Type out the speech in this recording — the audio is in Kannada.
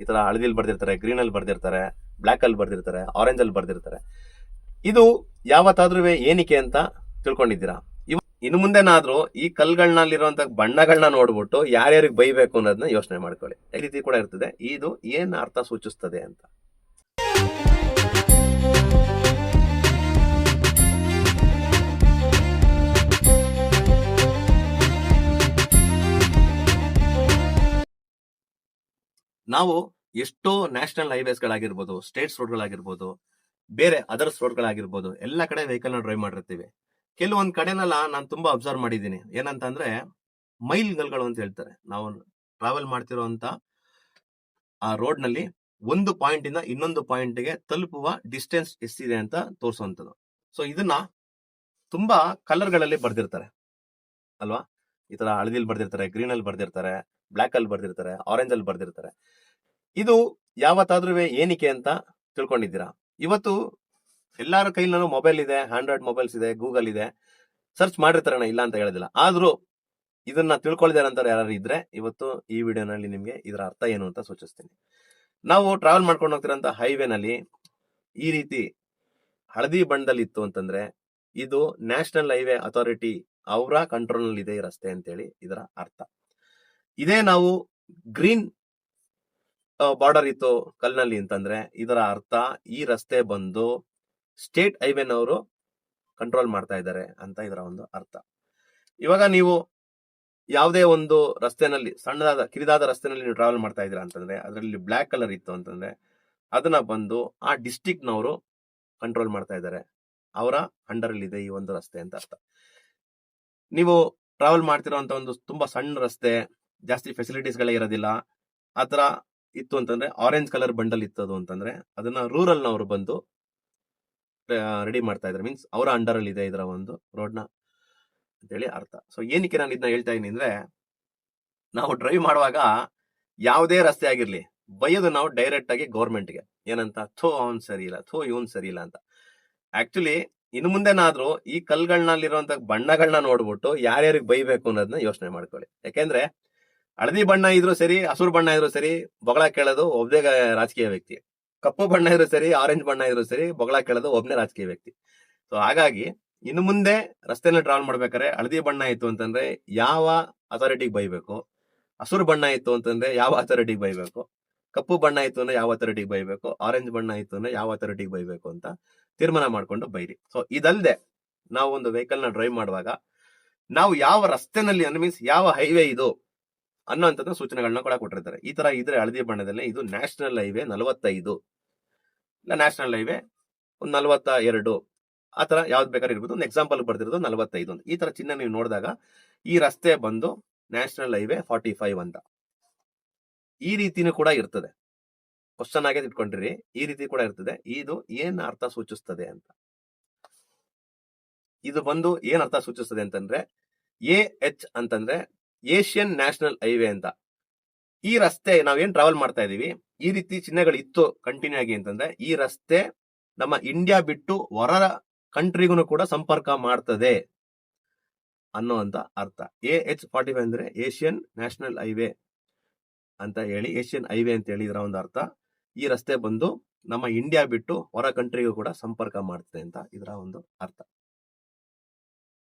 ಈ ತರ ಹಳದಿಲ್ ಬರ್ದಿರ್ತಾರೆ, ಗ್ರೀನ್ ಅಲ್ಲಿ ಬರ್ದಿರ್ತಾರೆ, ಬ್ಲಾಕ್ ಅಲ್ಲಿ ಬರ್ದಿರ್ತಾರೆ, ಆರೆಂಜ್ ಅಲ್ಲಿ ಬರ್ದಿರ್ತಾರೆ. ಇದು ಯಾವತ್ತಾದ್ರೂ ಏನಕ್ಕೆ ಅಂತ ತಿಳ್ಕೊಂಡಿದ್ದೀರಾ? ಇನ್ನು ಮುಂದೆನಾದ್ರೂ ಈ ಕಲ್ಗಳಲ್ಲಿರುವಂತ ಬಣ್ಣಗಳನ್ನ ನೋಡ್ಬಿಟ್ಟು ಯಾರ್ಯಾರಿಗೆ ಬೈಬೇಕು ಅನ್ನೋದನ್ನ ಯೋಚನೆ ಮಾಡ್ಕೊಳ್ಳಿ. ಈ ರೀತಿ ಕೂಡ ಇರ್ತದೆ. ಇದು ಏನ್ ಅರ್ಥ ಸೂಚಿಸ್ತದೆ ಅಂತ. ನಾವು ಎಷ್ಟೋ ನ್ಯಾಷನಲ್ ಹೈವೇಸ್ಗಳಾಗಿರ್ಬೋದು, ಸ್ಟೇಟ್ಸ್ ರೋಡ್ಗಳಾಗಿರ್ಬೋದು, ಬೇರೆ ಅದರ್ಸ್ ರೋಡ್ಗಳಾಗಿರ್ಬೋದು, ಎಲ್ಲ ಕಡೆ ವೆಹಿಕಲ್ ನ ಡ್ರೈವ್ ಮಾಡಿರ್ತೀವಿ. ಕೆಲವೊಂದ್ ಕಡೆನೆಲ್ಲ ನಾನು ತುಂಬಾ ಅಬ್ಸರ್ವ್ ಮಾಡಿದ್ದೀನಿ. ಏನಂತಂದ್ರೆ ಮೈಲ್ಗಳು ಅಂತ ಹೇಳ್ತಾರೆ. ನಾವು ಟ್ರಾವೆಲ್ ಮಾಡ್ತಿರೋಂತ ಆ ರೋಡ್ ನಲ್ಲಿ ಒಂದು ಪಾಯಿಂಟ್ ಇಂದ ಇನ್ನೊಂದು ಪಾಯಿಂಟ್ ಗೆ ತಲುಪುವ ಡಿಸ್ಟೆನ್ಸ್ ಎಷ್ಟಿದೆ ಅಂತ ತೋರಿಸುವಂತದ್ದು. ಸೊ ಇದನ್ನ ತುಂಬಾ ಕಲರ್ ಗಳಲ್ಲಿ ಬರ್ದಿರ್ತಾರೆ ಅಲ್ವಾ? ಈ ತರ ಹಳದಿಲ್ ಬರ್ದಿರ್ತಾರೆ, ಗ್ರೀನ್ ಅಲ್ಲಿ ಬರ್ದಿರ್ತಾರೆ, ಬ್ಲಾಕ್ ಅಲ್ಲಿ ಬರ್ದಿರ್ತಾರೆ, ಆರೆಂಜ್ ಅಲ್ಲಿ ಬರ್ದಿರ್ತಾರೆ. ಇದು ಯಾವತ್ತಾದ್ರೂ ಏನಕ್ಕೆ ಅಂತ ತಿಳ್ಕೊಂಡಿದ್ದೀರಾ? ಇವತ್ತು ಎಲ್ಲಾರ ಕೈಲೂ ಮೊಬೈಲ್ ಇದೆ, ಆಂಡ್ರಾಯ್ಡ್ ಮೊಬೈಲ್ಸ್ ಇದೆ, ಗೂಗಲ್ ಇದೆ, ಸರ್ಚ್ ಮಾಡಿರ್ತಾರಣ, ಇಲ್ಲ ಅಂತ ಹೇಳೋದಿಲ್ಲ. ಆದ್ರೂ ಇದನ್ನ ತಿಳ್ಕೊಳ್ದಾರಂತ ಯಾರು ಇದ್ರೆ ಇವತ್ತು ಈ ವಿಡಿಯೋನಲ್ಲಿ ನಿಮ್ಗೆ ಇದರ ಅರ್ಥ ಏನು ಅಂತ ಸೂಚಿಸ್ತೀನಿ. ನಾವು ಟ್ರಾವೆಲ್ ಮಾಡ್ಕೊಂಡು ಹೋಗ್ತಿರೋಂತ ಹೈವೇನಲ್ಲಿ ಈ ರೀತಿ ಹಳದಿ ಬಣ್ಣದಲ್ಲಿ ಇತ್ತು ಅಂತಂದ್ರೆ ಇದು ನ್ಯಾಷನಲ್ ಹೈವೇ ಅಥಾರಿಟಿ ಅವರ ಕಂಟ್ರೋಲ್ ನಲ್ಲಿ ಇದೆ ಈ ರಸ್ತೆ ಅಂತೇಳಿ ಇದರ ಅರ್ಥ. ಇದೇ ನಾವು ಗ್ರೀನ್ ಬಾರ್ಡರ್ ಇತ್ತು ಕಲ್ನಲ್ಲಿ ಅಂತಂದ್ರೆ ಇದರ ಅರ್ಥ ಈ ರಸ್ತೆ ಬಂದು ಸ್ಟೇಟ್ ಹೈವೇನವರು ಕಂಟ್ರೋಲ್ ಮಾಡ್ತಾ ಇದ್ದಾರೆ ಅಂತ ಇದರ ಒಂದು ಅರ್ಥ. ಇವಾಗ ನೀವು ಯಾವುದೇ ಒಂದು ರಸ್ತೆನಲ್ಲಿ ಸಣ್ಣದಾದ ಕಿರಿದಾದ ರಸ್ತೆನಲ್ಲಿ ನೀವು ಟ್ರಾವೆಲ್ ಮಾಡ್ತಾ ಇದ್ದೀರಾ ಅಂತಂದ್ರೆ ಅದರಲ್ಲಿ ಬ್ಲಾಕ್ ಕಲರ್ ಇತ್ತು ಅಂತಂದ್ರೆ ಅದನ್ನ ಬಂದು ಆ ಡಿಸ್ಟಿಕ್ ನವರು ಕಂಟ್ರೋಲ್ ಮಾಡ್ತಾ ಇದ್ದಾರೆ, ಅವರ ಅಂಡರ್ ಅಲ್ಲಿ ಇದೆ ಈ ಒಂದು ರಸ್ತೆ ಅಂತ ಅರ್ಥ. ನೀವು ಟ್ರಾವೆಲ್ ಮಾಡ್ತಿರೋಂತ ಒಂದು ತುಂಬಾ ಸಣ್ಣ ರಸ್ತೆ, ಜಾಸ್ತಿ ಫೆಸಿಲಿಟೀಸ್ ಗಳೇ ಇರೋದಿಲ್ಲ, ಆತರ ಇತ್ತು ಅಂತಂದ್ರೆ ಆರೆಂಜ್ ಕಲರ್ ಬಂಡಲ್ ಇತ್ತದು ಅಂತಂದ್ರೆ ಅದನ್ನ ರೂರಲ್ ನವರು ಬಂದು ರೆಡಿ ಮಾಡ್ತಾ ಇದ್ದಾರೆ. ಮೀನ್ಸ್ ಅವರ ಅಂಡರ್ ಅಲ್ಲಿ ಇದೆ ಇದರ ಒಂದು ರೋಡ್ ನ ಅಂತೇಳಿ ಅರ್ಥ. ಸೊ ಏನಕ್ಕೆ ನಾನು ಇದನ್ನ ಹೇಳ್ತಾ ಇದೀನಿ ಅಂದ್ರೆ, ನಾವು ಡ್ರೈವ್ ಮಾಡುವಾಗ ಯಾವುದೇ ರಸ್ತೆ ಆಗಿರ್ಲಿ ಬೈಯೋದು ನಾವು ಡೈರೆಕ್ಟ್ ಆಗಿ ಗೌರ್ಮೆಂಟ್ಗೆ. ಏನಂತ? ಥೋ ಅವ್ನ್ ಸರಿ ಇಲ್ಲ, ಥೋ ಇವನ್ ಸರಿ ಇಲ್ಲ ಅಂತ. ಆಕ್ಚುಲಿ ಇನ್ನು ಮುಂದೆನಾದ್ರೂ ಈ ಕಲ್ಗಳಲ್ಲಿರುವಂತ ಬಣ್ಣಗಳನ್ನ ನೋಡ್ಬಿಟ್ಟು ಯಾರ್ಯಾರಿಗೆ ಬೈಬೇಕು ಅನ್ನೋದನ್ನ ಯೋಚನೆ ಮಾಡ್ಕೊಳ್ಳಿ. ಯಾಕೆಂದ್ರೆ ಹಳದಿ ಬಣ್ಣ ಇದ್ರು ಸರಿ, ಹಸುರು ಬಣ್ಣ ಇದ್ರು ಸರಿ, ಬೊಗಳ ಕೇಳೋದು ಒಬ್ಬನೇ ರಾಜಕೀಯ ವ್ಯಕ್ತಿ. ಕಪ್ಪು ಬಣ್ಣ ಇದ್ರು ಸರಿ, ಆರೆಂಜ್ ಬಣ್ಣ ಇದ್ರು ಸರಿ, ಬೊಗಳ ಕೇಳೋದು ಒಬ್ಬನೇ ರಾಜಕೀಯ ವ್ಯಕ್ತಿ. ಸೊ ಹಾಗಾಗಿ ಇನ್ನು ಮುಂದೆ ರಸ್ತೆನ ಟ್ರಾವೆಲ್ ಮಾಡ್ಬೇಕಾದ್ರೆ ಹಳದಿ ಬಣ್ಣ ಇತ್ತು ಅಂತಂದ್ರೆ ಯಾವ ಅಥಾರಿಟಿಗೆ ಬೈಬೇಕು, ಹಸುರು ಬಣ್ಣ ಇತ್ತು ಅಂತಂದ್ರೆ ಯಾವ ಅಥಾರಿಟಿಗೆ ಬೈಬೇಕು, ಕಪ್ಪು ಬಣ್ಣ ಇತ್ತು ಅಂದ್ರೆ ಯಾವ ಅಥಾರಿಟಿಗೆ ಬೈಬೇಕು, ಆರೆಂಜ್ ಬಣ್ಣ ಇತ್ತು ಅಂದ್ರೆ ಯಾವ ಅಥಾರಿಟಿಗೆ ಬೈಬೇಕು ಅಂತ ತೀರ್ಮಾನ ಮಾಡ್ಕೊಂಡು ಬೈರಿ. ಸೊ ಇದಲ್ದೆ ನಾವು ಒಂದು ವೆಹಿಕಲ್ ನ ಡ್ರೈವ್ ಮಾಡುವಾಗ ನಾವು ಯಾವ ರಸ್ತೆನಲ್ಲಿ ಮೀನ್ಸ್ ಯಾವ ಹೈವೇ ಇದು ಅನ್ನೋಂಥದ್ದು ಸೂಚನೆಗಳನ್ನ ಕೂಡ ಕೊಟ್ಟಿರ್ತಾರೆ. ಈ ತರ ಇದ್ರೆ ಹಳದಿ ಬಣ್ಣದಲ್ಲಿ ಇದು ನ್ಯಾಷನಲ್ ಹೈವೇ 45 ಇಲ್ಲ ನ್ಯಾಷನಲ್ ಹೈವೇ 42 ಆ ತರ ಯಾವ್ದು ಬೇಕಾದ್ರೆ ಇರ್ಬೋದು. ಒಂದು ಎಕ್ಸಾಂಪಲ್ ಬರ್ದಿರೋದು 45 ಅಂತ. ಈ ತರ ಚಿಹ್ನೆ ನೀವು ನೋಡಿದಾಗ ಈ ರಸ್ತೆ ಬಂದು ನ್ಯಾಷನಲ್ ಹೈವೇ 45 ಅಂತ. ಈ ರೀತಿನೂ ಕೂಡ ಇರ್ತದೆ. ಕ್ವಶನ್ ಆಗೇ ಇಟ್ಕೊಂಡಿರಿ, ಈ ರೀತಿ ಕೂಡ ಇರ್ತದೆ. ಇದು ಏನ್ ಅರ್ಥ ಸೂಚಿಸ್ತದೆ ಅಂತ. ಇದು ಬಂದು ಏನ್ ಅರ್ಥ ಸೂಚಿಸ್ತದೆ ಅಂತಂದ್ರೆ AH ಅಂತಂದ್ರೆ ಏಷ್ಯನ್ ನ್ಯಾಷನಲ್ ಹೈವೇ ಅಂತ. ಈ ರಸ್ತೆ ನಾವೇನ್ ಟ್ರಾವೆಲ್ ಮಾಡ್ತಾ ಇದೀವಿ, ಈ ರೀತಿ ಚಿಹ್ನೆಗಳು ಇತ್ತು ಕಂಟಿನ್ಯೂ ಆಗಿ ಅಂತಂದ್ರೆ ಈ ರಸ್ತೆ ನಮ್ಮ ಇಂಡಿಯಾ ಬಿಟ್ಟು ಹೊರ ಕಂಟ್ರಿಗೂ ಕೂಡ ಸಂಪರ್ಕ ಮಾಡ್ತದೆ ಅನ್ನೋಂತ ಅರ್ಥ. AH45 ಅಂದ್ರೆ ಏಷ್ಯನ್ ನ್ಯಾಷನಲ್ ಹೈವೇ ಅಂತ ಹೇಳಿ, ಏಷ್ಯನ್ ಹೈವೇ ಅಂತ ಹೇಳಿ ಇದರ ಒಂದು ಅರ್ಥ. ಈ ರಸ್ತೆ ಬಂದು ನಮ್ಮ ಇಂಡಿಯಾ ಬಿಟ್ಟು ಹೊರ ಕಂಟ್ರಿಗೂ ಕೂಡ ಸಂಪರ್ಕ ಮಾಡ್ತದೆ ಅಂತ ಇದರ ಒಂದು ಅರ್ಥ.